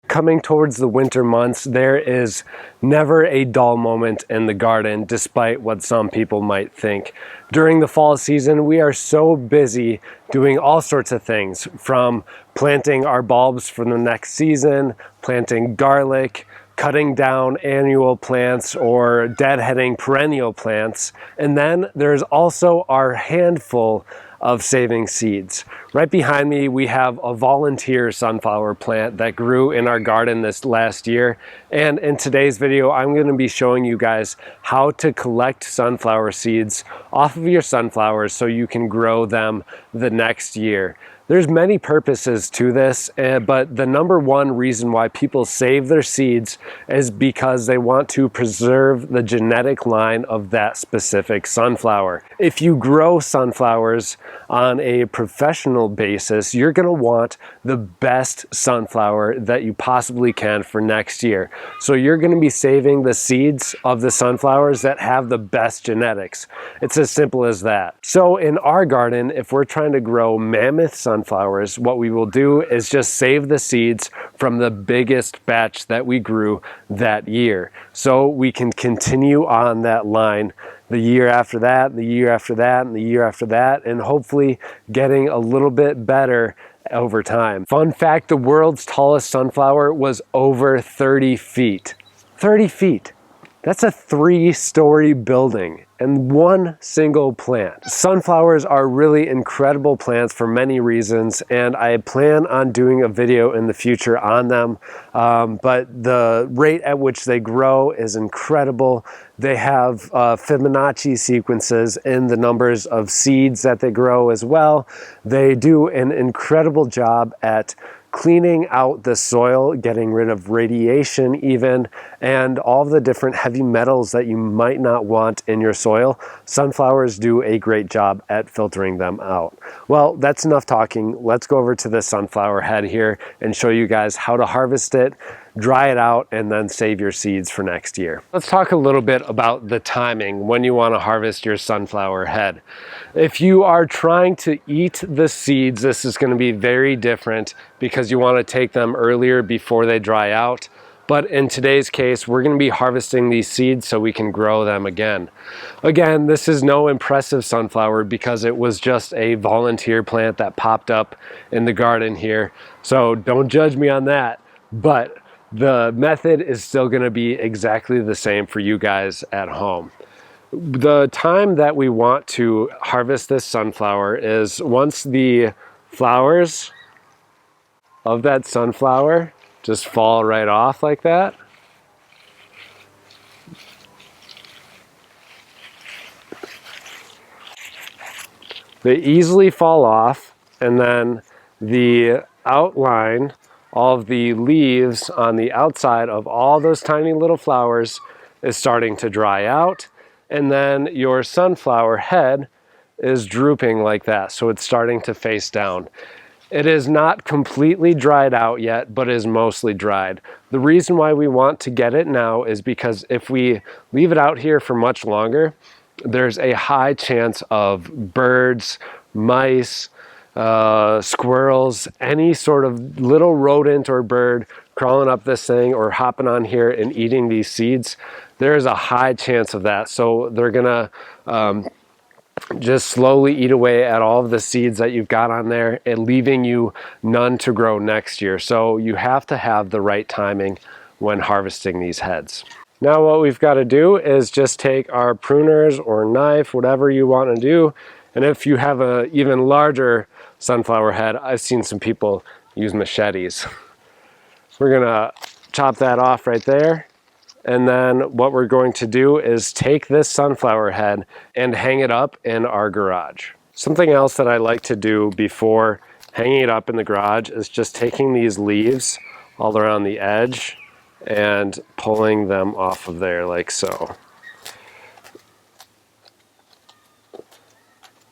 Coming towards the winter months, there is never a dull moment in the garden, despite what some people might think. During the fall season, we are so busy doing all sorts of things, from planting our bulbs for the next season, planting garlic, cutting down annual plants or deadheading perennial plants. And then there's also our handful of saving seeds. Right behind me, we have a volunteer sunflower plant that grew in our garden this last year. And in today's video, I'm going to be showing you guys how to collect sunflower seeds off of your sunflowers so you can grow them the next year. There's many purposes to this, but the number one reason why people save their seeds is because they want to preserve the genetic line of that specific sunflower. If you grow sunflowers on a professional basis, you're going to want the best sunflower that you possibly can for next year. So you're going to be saving the seeds of the sunflowers that have the best genetics. It's as simple as that. So in our garden, if we're trying to grow mammoth sunflowers, what we will do is just save the seeds from the biggest batch that we grew that year. So we can continue on that line the year after that, the year after that, and the year after that, and hopefully getting a little bit better over time. Fun fact, the world's tallest sunflower was over 30 feet. 30 feet. That's a 3-story building and one single plant. Sunflowers are really incredible plants for many reasons, and I plan on doing a video in the future on them, but the rate at which they grow is incredible. They have Fibonacci sequences in the numbers of seeds that they grow as well. They do an incredible job at cleaning out the soil, getting rid of radiation even, and all the different heavy metals that you might not want in your soil. Sunflowers do a great job at filtering them out. Well, that's enough talking. Let's go over to the sunflower head here and show you guys how to harvest it, dry it out, and then save your seeds for next year. Let's talk a little bit about the timing when you want to harvest your sunflower head. If you are trying to eat the seeds, this is going to be very different because you want to take them earlier before they dry out. But in today's case, we're going to be harvesting these seeds so we can grow them again. Again, this is no impressive sunflower because it was just a volunteer plant that popped up in the garden here. So don't judge me on that. But the method is still going to be exactly the same for you guys at home. The time that we want to harvest this sunflower is once the flowers of that sunflower just fall right off like that. They easily fall off, and then the outline, all of the leaves on the outside of all those tiny little flowers is starting to dry out, and then your sunflower head is drooping like that, so it's starting to face down. It is not completely dried out yet, but is mostly dried. The reason why we want to get it now is because if we leave it out here for much longer, there's a high chance of birds, mice, squirrels, any sort of little rodent or bird crawling up this thing or hopping on here and eating these seeds. There is a high chance of that. So they're gonna just slowly eat away at all of the seeds that you've got on there and leaving you none to grow next year. So you have to have the right timing when harvesting these heads. Now what we've got to do is just take our pruners or knife, whatever you want to do. And if you have an even larger sunflower head, I've seen some people use machetes. We're gonna chop that off right there. And then what we're going to do is take this sunflower head and hang it up in our garage. Something else that I like to do before hanging it up in the garage is just taking these leaves all around the edge and pulling them off of there like so.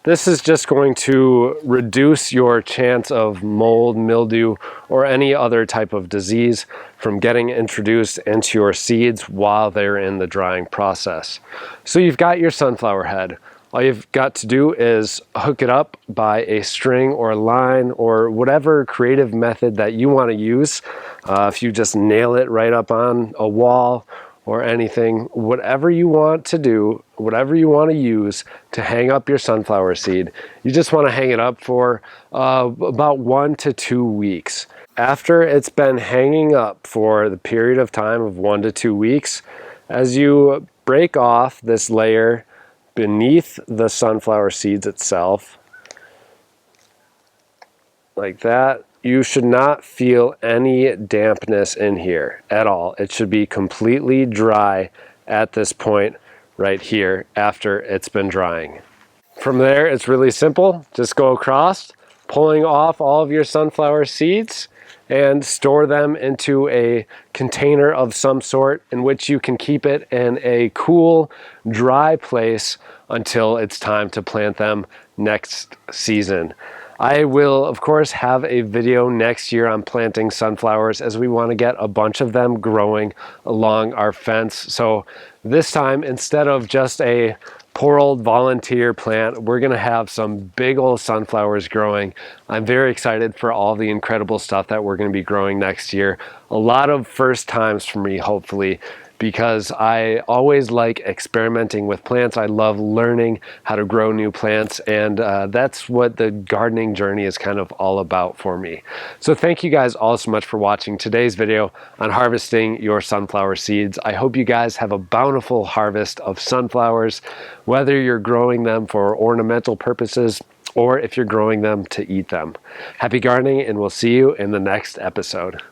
This is just going to reduce your chance of mold, mildew, or any other type of disease from getting introduced into your seeds while they're in the drying process. So you've got your sunflower head. All you've got to do is hook it up by a string or a line or whatever creative method that you want to use. If you just nail it right up on a wall or anything, whatever you want to do, whatever you want to use to hang up your sunflower seed, you just want to hang it up for about 1 to 2 weeks. After it's been hanging up for the period of time of 1 to 2 weeks, as you break off this layer beneath the sunflower seeds itself, like that, you should not feel any dampness in here at all. It should be completely dry at this point right here after it's been drying. From there, it's really simple. Just go across, pulling off all of your sunflower seeds and store them into a container of some sort in which you can keep it in a cool, dry place until it's time to plant them next season. I will, of course, have a video next year on planting sunflowers as we want to get a bunch of them growing along our fence. So this time, instead of just a poor old volunteer plant, we're going to have some big old sunflowers growing. I'm very excited for all the incredible stuff that we're going to be growing next year. A lot of first times for me, hopefully, because I always like experimenting with plants. I love learning how to grow new plants, and that's what the gardening journey is kind of all about for me. So thank you guys all so much for watching today's video on harvesting your sunflower seeds. I hope you guys have a bountiful harvest of sunflowers, whether you're growing them for ornamental purposes or if you're growing them to eat them. Happy gardening, and we'll see you in the next episode.